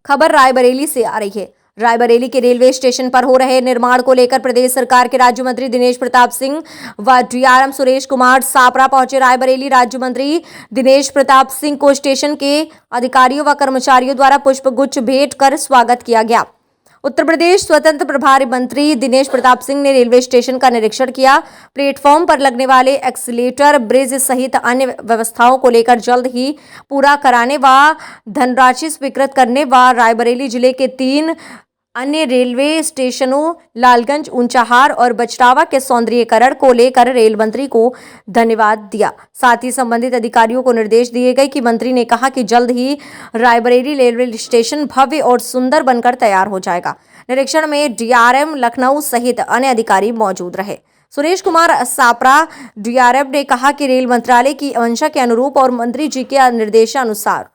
खबर रायबरेली से आ रही है। रायबरेली के रेलवे स्टेशन पर हो रहे निर्माण को लेकर प्रदेश सरकार के राज्य मंत्री दिनेश प्रताप सिंह व डीआरएम सुरेश कुमार सापरा पहुंचे। रायबरेली राज्य मंत्री दिनेश प्रताप सिंह को स्टेशन के अधिकारियों व कर्मचारियों द्वारा पुष्प गुच्छ भेंट कर स्वागत किया गया। उत्तर प्रदेश स्वतंत्र प्रभारी मंत्री दिनेश प्रताप सिंह ने रेलवे स्टेशन का निरीक्षण किया। प्लेटफॉर्म पर लगने वाले एक्सीलेटर, ब्रिज सहित अन्य व्यवस्थाओं को लेकर जल्द ही पूरा कराने व धनराशि स्वीकृत करने व रायबरेली जिले के 3 अन्य रेलवे स्टेशनों लालगंज, ऊंचाहार और बछरावा के सौंदर्यीकरण को लेकर रेल मंत्री को धन्यवाद दिया। साथ ही संबंधित अधिकारियों को निर्देश दिए गए कि मंत्री ने कहा कि जल्द ही रायबरेली रेलवे स्टेशन भव्य और सुंदर बनकर तैयार हो जाएगा। निरीक्षण में डीआरएम लखनऊ सहित अन्य अधिकारी मौजूद रहे। सुरेश कुमार सापरा डीआरएम ने कहा कि रेल मंत्रालय की मंशा के अनुरूप और मंत्री जी के निर्देशानुसार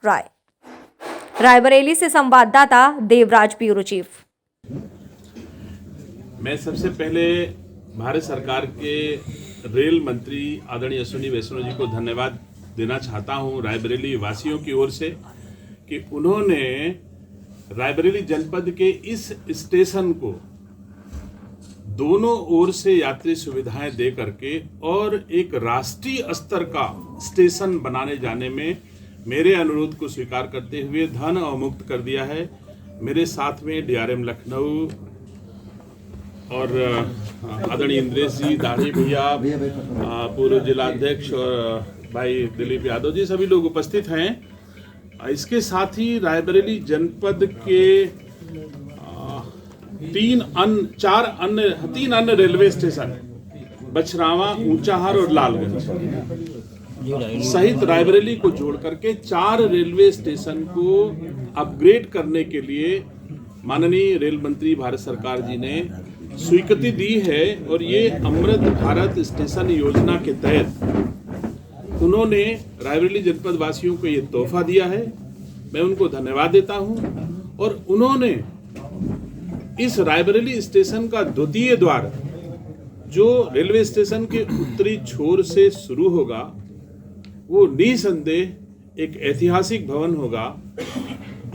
रायबरेली से संवाददाता देवराज, ब्यूरो चीफ। मैं सबसे पहले भारत सरकार के रेल मंत्री आदरणीय अश्विनी वैष्णव जी को धन्यवाद देना चाहता हूं रायबरेली वासियों की ओर से कि उन्होंने रायबरेली जनपद के इस स्टेशन को दोनों ओर से यात्री सुविधाएं दे करके और एक राष्ट्रीय स्तर का स्टेशन बनाने जाने में मेरे अनुरोध को स्वीकार करते हुए धन अवमुक्त कर दिया है। मेरे साथ में डीआरएम लखनऊ और आदरणीय इंद्रेश जी, दाढ़ी भैया, पूर्व जिलाध्यक्ष और भाई दिलीप यादव जी, सभी लोग उपस्थित हैं। इसके साथ ही रायबरेली जनपद के 3 अन्य रेलवे स्टेशन बछरावा, ऊंचाहार और लालगंज सहित रायबरेली को जोड़ करके 4 रेलवे स्टेशन को अपग्रेड करने के लिए माननीय रेल मंत्री भारत सरकार जी ने स्वीकृति दी है। और ये अमृत भारत स्टेशन योजना के तहत उन्होंने रायबरेली जनपद वासियों को ये तोहफा दिया है। मैं उनको धन्यवाद देता हूं। और उन्होंने इस रायबरेली स्टेशन का द्वितीय द्वार जो रेलवे स्टेशन के उत्तरी छोर से शुरू होगा वो निसंदेह एक ऐतिहासिक भवन होगा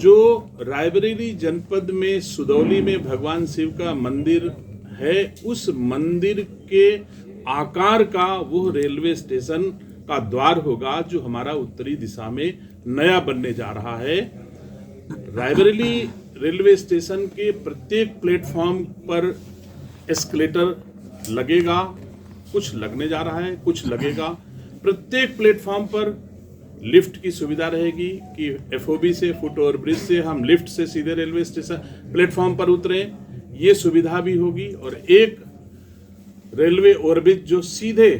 जो रायबरेली जनपद में सुदौली में भगवान शिव का मंदिर है, उस मंदिर के आकार का वो रेलवे स्टेशन का द्वार होगा जो हमारा उत्तरी दिशा में नया बनने जा रहा है। रायबरेली रेलवे स्टेशन के प्रत्येक प्लेटफॉर्म पर एस्केलेटर लगेगा, कुछ लगने जा रहा है, कुछ लगेगा। प्रत्येक प्लेटफॉर्म पर लिफ्ट की सुविधा रहेगी कि एफओबी से, फुट ओवर ब्रिज से हम लिफ्ट से सीधे रेलवे स्टेशन प्लेटफॉर्म पर उतरें, ये सुविधा भी होगी। और एक रेलवे ओवरब्रिज जो सीधे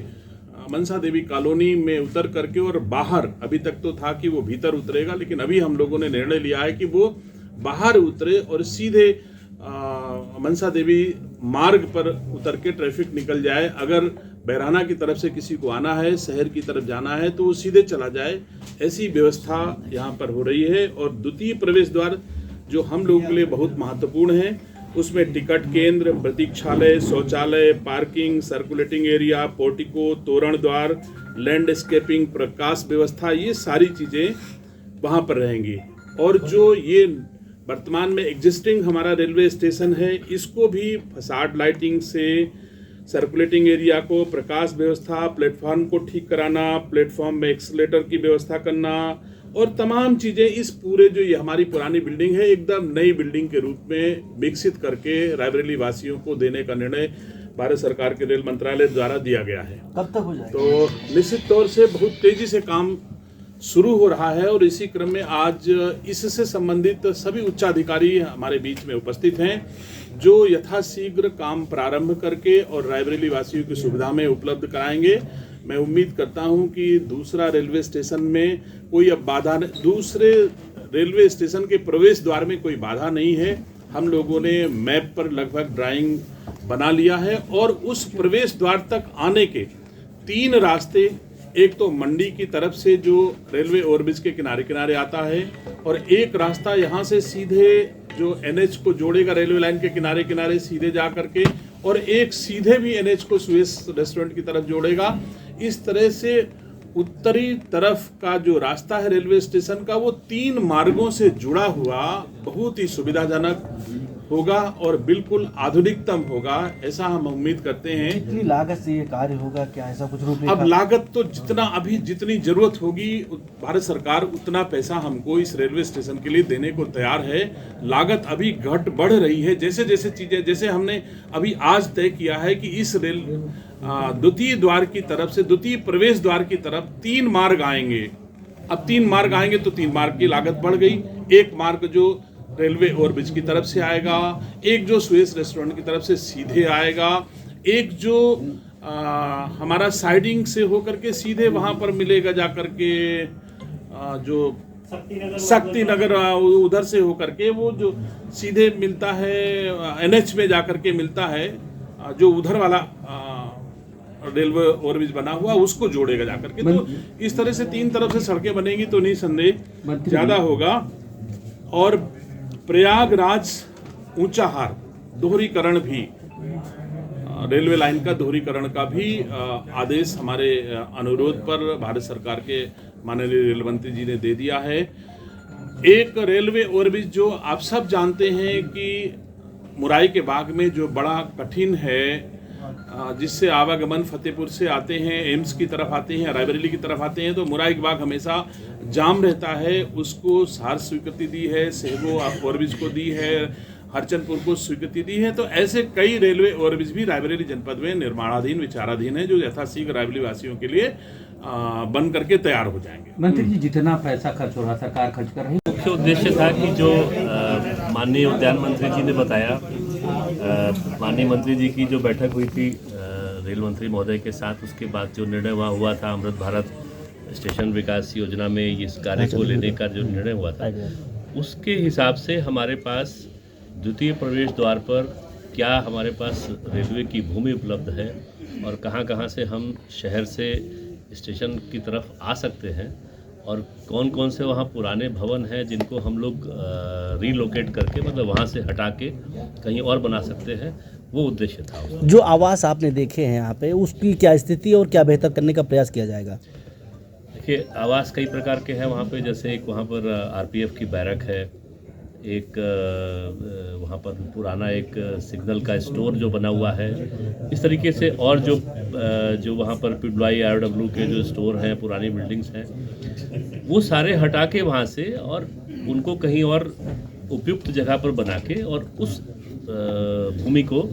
मनसा देवी कॉलोनी में उतर करके और बाहर, अभी तक तो था कि वो भीतर उतरेगा, लेकिन अभी हम लोगों ने निर्णय लिया है कि वो बाहर उतरे और सीधे मनसा देवी मार्ग पर उतर के ट्रैफिक निकल जाए। अगर बैराना की तरफ से किसी को आना है, शहर की तरफ जाना है, तो वो सीधे चला जाए। ऐसी व्यवस्था यहाँ पर हो रही है। और द्वितीय प्रवेश द्वार जो हम लोगों के लिए बहुत महत्वपूर्ण है, उसमें टिकट केंद्र, प्रतीक्षालय, शौचालय, पार्किंग, सर्कुलेटिंग एरिया, पोर्टिको, तोरण द्वार, लैंडस्केपिंग, प्रकाश व्यवस्था, ये सारी चीज़ें वहाँ पर रहेंगी। और जो ये वर्तमान में एग्जिस्टिंग हमारा रेलवे स्टेशन है, इसको भी फसाड लाइटिंग से, सर्कुलेटिंग एरिया को, प्रकाश व्यवस्था, प्लेटफॉर्म को ठीक कराना, प्लेटफॉर्म में एक्सीलेटर की व्यवस्था करना और तमाम चीज़ें, इस पूरे जो ये हमारी पुरानी बिल्डिंग है एकदम नई बिल्डिंग के रूप में विकसित करके रायबरेली वासियों को देने का निर्णय भारत सरकार के रेल मंत्रालय द्वारा दिया गया है। कब तक हो जाएगा? तो निश्चित तौर से बहुत तेजी से काम शुरू हो रहा है। और इसी क्रम में आज इससे संबंधित सभी उच्चाधिकारी हमारे बीच में उपस्थित हैं जो यथाशीघ्र काम प्रारंभ करके और रायबरेली वासियों की सुविधा में उपलब्ध कराएंगे। मैं उम्मीद करता हूं कि दूसरा रेलवे स्टेशन में कोई अब बाधा, दूसरे रेलवे स्टेशन के प्रवेश द्वार में कोई बाधा नहीं है। हम लोगों ने मैप पर लगभग ड्राइंग बना लिया है और उस प्रवेश द्वार तक आने के 3 रास्ते, एक तो मंडी की तरफ से जो रेलवे ओवरब्रिज के किनारे किनारे आता है, और एक रास्ता यहाँ से सीधे जो एनएच को जोड़ेगा रेलवे लाइन के किनारे किनारे सीधे जा करके, और एक सीधे भी एनएच को सुएज रेस्टोरेंट की तरफ जोड़ेगा। इस तरह से उत्तरी तरफ का जो रास्ता है रेलवे स्टेशन का वो 3 मार्गों से जुड़ा हुआ बहुत ही सुविधाजनक होगा और बिल्कुल आधुनिकतम होगा, ऐसा हम उम्मीद करते हैं। कितनी लागत से ये कार्य होगा, क्या ऐसा कुछ रूपरेखा? अब लागत तो जितनी जरूरत होगी भारत सरकार उतना पैसा हमको इस रेलवे स्टेशन के लिए देने को तैयार है। लागत अभी घट बढ़ रही है जैसे जैसे चीजें, जैसे हमने अभी आज तय किया है कि इस द्वितीय द्वार की तरफ से द्वितीय प्रवेश द्वार की तरफ 3 मार्ग आएंगे। अब 3 मार्ग आएंगे तो 3 मार्ग की लागत बढ़ गई। एक मार्ग जो रेलवे ओवरब्रिज की तरफ से आएगा, एक जो सुएज रेस्टोरेंट की तरफ से सीधे आएगा, एक जो हमारा साइडिंग से होकर के सीधे वहां पर मिलेगा जाकर के जो शक्ति नगर उधर से होकर के वो जो सीधे मिलता है एनएच में जाकर के मिलता है, जो उधर वाला रेलवे ओवरब्रिज बना हुआ उसको जोड़ेगा जाकर के। तो इस तरह से 3 तरफ से सड़कें बनेंगी तो निसंदेह ज्यादा होगा। और प्रयागराज ऊंचाहार दोहरीकरण भी, रेलवे लाइन का दोहरीकरण का भी आदेश हमारे अनुरोध पर भारत सरकार के माननीय रेल मंत्री जी ने दे दिया है। एक रेलवे ओवरब्रिज जो आप सब जानते हैं कि मुराई के बाग में जो बड़ा कठिन है, जिससे आवागमन फतेहपुर से आते हैं, एम्स की तरफ आते हैं, रायबरेली की तरफ आते हैं, तो मुराई के बाग हमेशा जाम रहता है। उसको सार स्वीकृति दी है, सेहगो ओवरब्रिज को दी है, हरचंदपुर को स्वीकृति दी है। तो ऐसे कई रेलवे ओवरब्रिज भी रायबरेली जनपद में निर्माणाधीन विचाराधीन है, जो यथाशीघ्र रायबरेली वासियों के लिए बन करके तैयार हो जाएंगे। मंत्री जी, जितना पैसा खर्च हो रहा सरकार खर्च कर रही है, मुख्य उद्देश्य था कि जो माननीय उद्यान मंत्री जी ने बताया, माननीय मंत्री जी की जो बैठक हुई थी रेल मंत्री महोदय के साथ, उसके बाद जो निर्णय वहाँ हुआ था अमृत भारत स्टेशन विकास योजना में इस कार्य को लेने का जो निर्णय हुआ था, उसके हिसाब से हमारे पास द्वितीय प्रवेश द्वार पर क्या हमारे पास रेलवे की भूमि उपलब्ध है और कहाँ से हम शहर से स्टेशन की तरफ आ सकते हैं और कौन कौन से वहाँ पुराने भवन हैं जिनको हम लोग रीलोकेट करके, मतलब वहाँ से हटा के कहीं और बना सकते हैं, वो उद्देश्य था उसका। जो आवास आपने देखे हैं यहाँ पे, उसकी क्या स्थिति और क्या बेहतर करने का प्रयास किया जाएगा? देखिए, आवास कई प्रकार के हैं वहाँ पे, जैसे एक वहाँ पर आरपीएफ की बैरक है, एक वहाँ पर पुराना एक सिग्नल का स्टोर जो बना हुआ है, इस तरीके से और जो वहाँ पर पिडवाई आरडब्ल्यू के जो स्टोर हैं, पुरानी बिल्डिंग्स हैं, वो सारे हटा के वहाँ से और उनको कहीं और उपयुक्त जगह पर बना के और उस भूमि को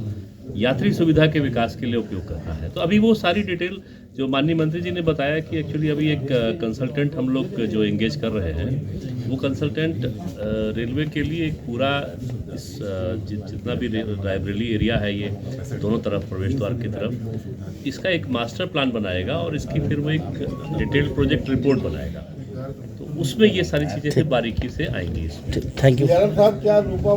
यात्री सुविधा के विकास के लिए उपयोग करना है। तो अभी वो सारी डिटेल जो माननीय मंत्री जी ने बताया कि एक्चुअली अभी एक कंसल्टेंट हम लोग जो एंगेज कर रहे हैं, वो कंसल्टेंट रेलवे के लिए एक पूरा इस जितना भी रायबरेली एरिया है, ये दोनों तरफ प्रवेश द्वार की तरफ, इसका एक मास्टर प्लान बनाएगा और इसकी फिर वो एक डिटेल्ड प्रोजेक्ट रिपोर्ट बनाएगा। तो उसमें ये सारी चीज़ें बारीकी से आएंगी इसमें। Thank you. साहब, क्या रूपा